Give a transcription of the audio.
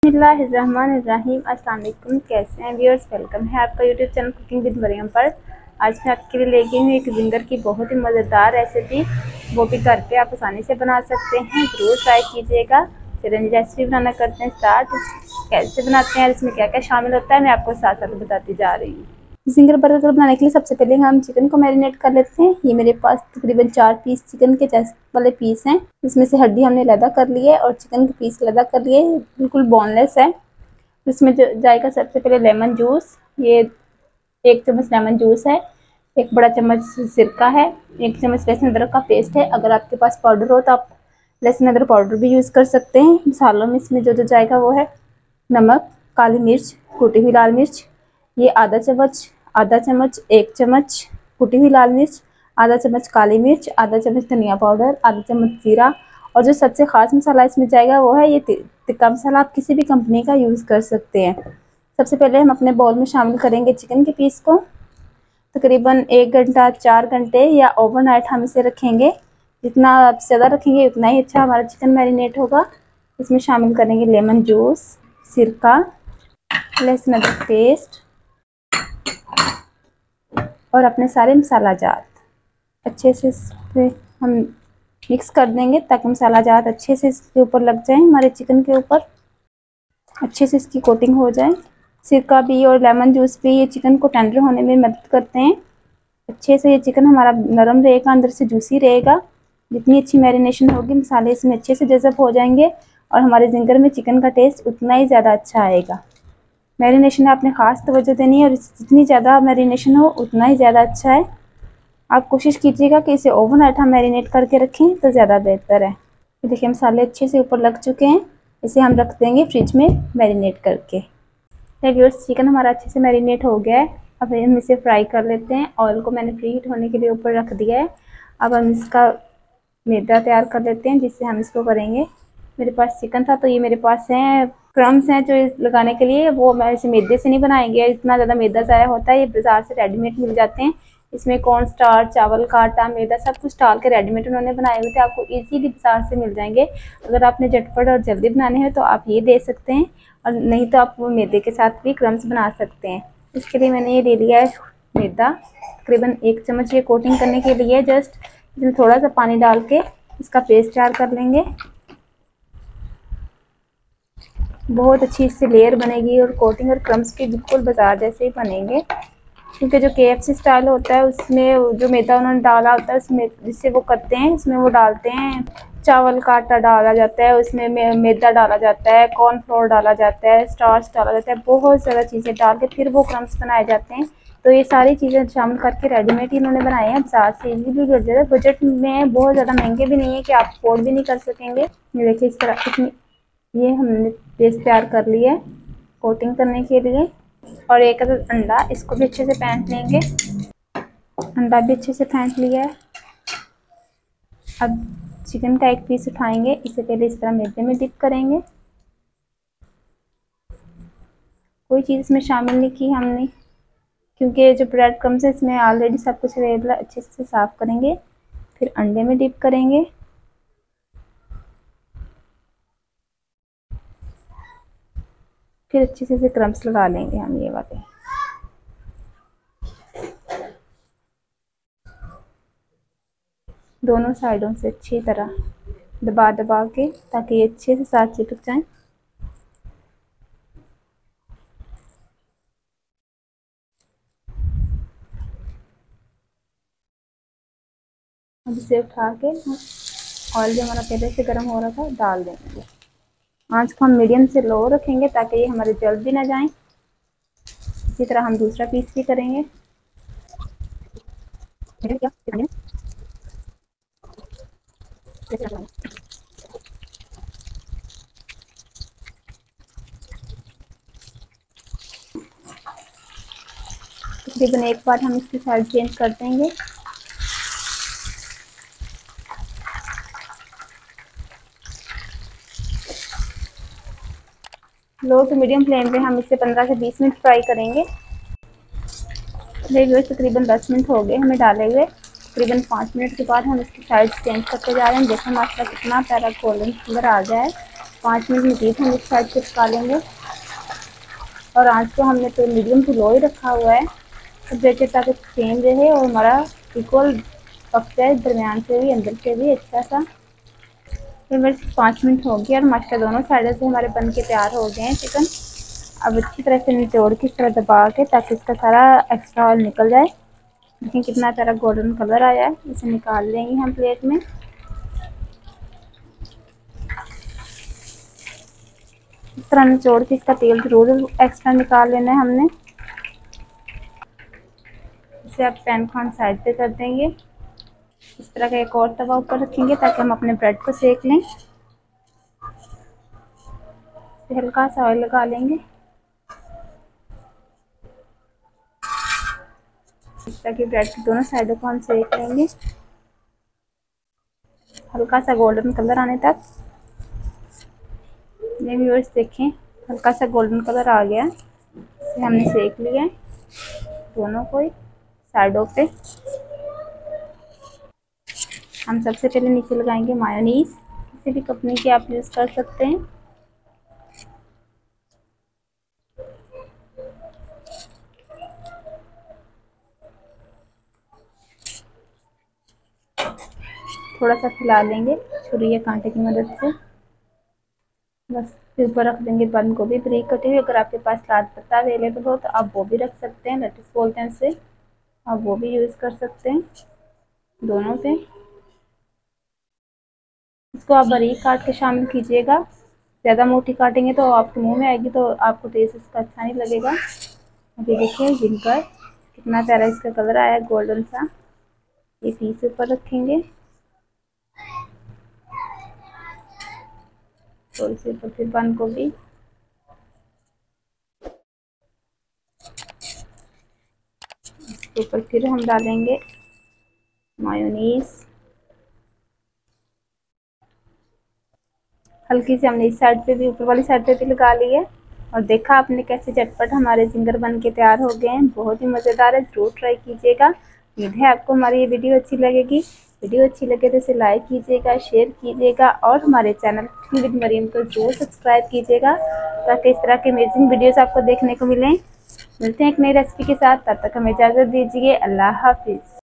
बिस्मिल्लाहिर्रहमानिर्रहीम। अस्सलाम वालेकुम। कैसे हैं व्यूअर्स, वेलकम है आपका YouTube channel cooking with Mariam पर। आज मैं आपके लिए लेके हूँ एक जिंगर की बहुत ही मज़ेदार रेसिपी। वो भी घर पे आप आसानी से बना सकते हैं, ज़रूर ट्राई कीजिएगा। चलिए रेसिपी बनाना करते हैं स्टार्ट। कैसे बनाते हैं, इसमें क्या क्या शामिल होता है, मैं आपको साथ साथ बताती जा रही हूँ। जिंगर बर्गर बनाने के लिए सबसे पहले हम चिकन को मैरिनेट कर लेते हैं। ये मेरे पास तकरीबन 4 पीस चिकन के चेस्ट वाले पीस हैं। इसमें से हड्डी हमने अलग कर ली है और चिकन के पीस अलग कर लिए, बिल्कुल बोनलेस है। इसमें जो जाएगा सबसे पहले लेमन जूस। ये 1 चम्मच लेमन जूस है, 1 बड़ा चम्मच सिरका है, 1 चम्मच लहसुन अदरक का पेस्ट है। अगर आपके पास पाउडर हो तो आप लहसुन अदरक पाउडर भी यूज़ कर सकते हैं। मसालों में इसमें जो जाएगा वो है नमक, काली मिर्च, कुटी हुई लाल मिर्च, ये आधा चम्मच 1 चम्मच कुटी हुई लाल मिर्च, आधा चम्मच काली मिर्च, आधा चम्मच धनिया पाउडर, आधा चम्मच जीरा। और जो सबसे ख़ास मसाला इसमें जाएगा वो है ये टिक्का मसाला। आप किसी भी कंपनी का यूज़ कर सकते हैं। सबसे पहले हम अपने बाउल में शामिल करेंगे चिकन के पीस को। तकरीबन 1 घंटा 4 घंटे या ओवरनाइट हम इसे रखेंगे। जितना आप ज़्यादा रखेंगे उतना ही अच्छा हमारा चिकन मैरिनेट होगा। इसमें शामिल करेंगे लेमन जूस, सिरका, लहसुन अदरक पेस्ट और अपने सारे मसाला जात अच्छे से हम मिक्स कर देंगे ताकि मसाला जात अच्छे से इसके ऊपर लग जाए, हमारे चिकन के ऊपर अच्छे से इसकी कोटिंग हो जाए। सिरका भी और लेमन जूस भी ये चिकन को टेंडर होने में मदद करते हैं। अच्छे से ये चिकन हमारा नरम रहेगा, अंदर से जूसी रहेगा। जितनी अच्छी मैरिनेशन होगी मसाले इसमें अच्छे से जज़ब हो जाएंगे और हमारे जिंगर में चिकन का टेस्ट उतना ही ज़्यादा अच्छा आएगा। मैरिनेशन आपने ख़ास तवज्जो देनी है और जितनी ज़्यादा मैरिनेशन हो उतना ही ज़्यादा अच्छा है। आप कोशिश कीजिएगा कि इसे ओवरनाइट हम मैरिनेट करके रखें तो ज़्यादा बेहतर है। ये देखिए मसाले अच्छे से ऊपर लग चुके हैं। इसे हम रख देंगे फ्रिज में मैरिनेट करके। व्यूअर्स, चिकन हमारा अच्छे से मैरिनेट हो गया है। अब हम इसे फ्राई कर लेते हैं। ऑयल को मैंने प्री हीट होने के लिए ऊपर रख दिया है। अब हम इसका मैदा तैयार कर लेते हैं जिससे हम इसको करेंगे। मेरे पास चिकन था तो ये मेरे पास हैं क्रम्स हैं जो लगाने के लिए, वो मैं इसे मैदे से नहीं बनाएंगे। इतना ज़्यादा मैदा ज़ाया होता है। ये बाज़ार से रेडीमेड मिल जाते हैं। इसमें कॉर्न स्टार्च, चावल का आटा, मैदा सब कुछ डाल के रेडीमेड उन्होंने बनाए हुए थे। आपको इजीली बाजार से मिल जाएंगे। अगर आपने झटपट और जल्दी बनाने हैं तो आप ये दे सकते हैं और नहीं तो आप वो मैदे के साथ भी क्रम्स बना सकते हैं। इसके लिए मैंने ये ले लिया है मैदा, तकरीबन 1 चम्मच ये कोटिंग करने के लिए। जस्ट इसमें थोड़ा सा पानी डाल के इसका पेस्ट तैयार कर लेंगे। बहुत अच्छी इससे लेयर बनेगी और कोटिंग और क्रम्स भी बिल्कुल बाजार जैसे ही बनेंगे। क्योंकि जो KFC स्टाइल होता है उसमें जो मैदा उन्होंने डाला होता है उसमें जिससे वो करते हैं, उसमें वो डालते हैं चावल का आटा डाला जाता है, उसमें मैदा डाला जाता है, कॉर्नफ्लोर डाला जाता है, स्टार्च डाला जाता है, बहुत ज़्यादा चीज़ें डाल के फिर वो क्रम्स बनाए जाते हैं। तो ये सारी चीज़ें शामिल करके रेडीमेड ही इन्होंने बनाए हैं। बाजार से इजीली मिल जाए, बजट में बहुत ज़्यादा महंगे भी नहीं है कि आप अफोर्ड भी नहीं कर सकेंगे। ये देखिए इस तरह इसमें ये हमने पेस्ट तैयार कर लिया है कोटिंग करने के लिए। और एक अंडा, इसको भी अच्छे से फेंट लेंगे। अंडा भी अच्छे से फेंट लिया है। अब चिकन का एक पीस उठाएंगे, इसे पहले इस तरह मैदे में डिप करेंगे। कोई चीज़ इसमें शामिल नहीं की हमने क्योंकि जो ब्रेड क्रम्स है इसमें ऑलरेडी सब कुछ अवेलेबल। अच्छे से साफ़ करेंगे, फिर अंडे में डिप करेंगे। फिर अच्छे से क्रम्स लगा लेंगे हम ये वाले। दोनों साइडों से अच्छी तरह दबा दबा के ताकि ये अच्छे से साथ चिपक जाएं। अब इसे उठा के ऑयल जो हमारा पहले से गर्म हो रहा था डाल देंगे। आंच को हम मीडियम से लो रखेंगे ताकि ये हमारे जल भी ना जाएं। इसी तरह हम दूसरा पीस भी करेंगे। तकरीबन एक बार हम इसकी साइड चेंज कर देंगे। लो टू मीडियम फ्लेम पे हम इसे 15 से 20 मिनट फ्राई करेंगे। तकरीबन 10 मिनट हो गए हमें डाले हुए। तकरीबन 5 मिनट के बाद हम इसकी साइड चेंज करते जा रहे हैं। देखो माशाल्लाह कितना प्यारा गोल्डन कलर आ गया है। 5 मिनट मजीद हम इस साइड से पका लेंगे। और आंच को हमने तो मीडियम टू लो ही रखा हुआ है, तो देखिए ताकि सेम रहे और हमारा इक्वल पक जाए, दरमियान से भी अंदर से भी अच्छा सा। फिर मेरे 5 मिनट हो गए और माशाल्लाह दोनों साइड से हमारे बन के तैयार हो गए हैं चिकन। अब अच्छी तरह से निचोड़ के इस तरह दबा के ताकि इसका सारा एक्स्ट्रा ऑयल निकल जाए। देखिए कितना सारा गोल्डन कलर आया है। इसे निकाल लेंगे हम प्लेट में। इस तरह निचोड़ के इसका तेल जरूर एक्स्ट्रा निकाल लेना है हमने। इसे अब पैन को हम साइड पे कर देंगे। इस तरह का एक और तवा ऊपर रखेंगे ताकि हम अपने ब्रेड को सेक लें। हल्का सा ऑयल लगा लेंगे। इस तरह की ब्रेड की दोनों साइडों को हम सेक लेंगे हल्का सा गोल्डन कलर आने तक। ये व्यूअर्स देखें हल्का सा गोल्डन कलर आ गया। इसे हमने सेक लिया है दोनों को ही साइडों पे। हम सबसे पहले नीचे लगाएंगे मायोनीज। किसी भी कंपनी की आप यूज़ कर सकते हैं। थोड़ा सा फैला लेंगे छुरी या कांटे की मदद से। बस फिर ऊपर रख देंगे बंद गोभी ब्रीक कटी हुई। अगर आपके पास सलाद पत्ता अवेलेबल हो तो आप वो भी रख सकते हैं, लेट्स बोलते हैं उसे, आप वो भी यूज़ कर सकते हैं दोनों पे। इसको आप बारीक काट के शामिल कीजिएगा। ज़्यादा मोटी काटेंगे तो आपके मुंह में आएगी तो आपको टेस्ट इसका अच्छा नहीं लगेगा। अभी देखिए जिनकर कितना प्यारा इसका कलर आया गोल्डन सा। ये पीस ऊपर रखेंगे और इसे ऊपर फिर बंद गोभी। इसके ऊपर फिर हम डालेंगे मायोनीज। हल्की सी हमने इस साइड पे भी ऊपर वाली साइड पे भी लगा ली है। और देखा आपने कैसे झटपट हमारे जिंगर बन के तैयार हो गए हैं। बहुत ही मज़ेदार है, जरूर ट्राई कीजिएगा। उम्मीद है आपको हमारी ये वीडियो अच्छी लगेगी। वीडियो अच्छी लगे तो इसे लाइक कीजिएगा, शेयर कीजिएगा और हमारे चैनल कुकिंग विद मरीम को जरूर सब्सक्राइब कीजिएगा ताकि इस तरह के अमेजिंग वीडियोज़ आपको देखने को मिलें। मिलते हैं एक नई रेसिपी के साथ, तब तक हमें इजाज़त दीजिए। अल्लाह हाफिज़।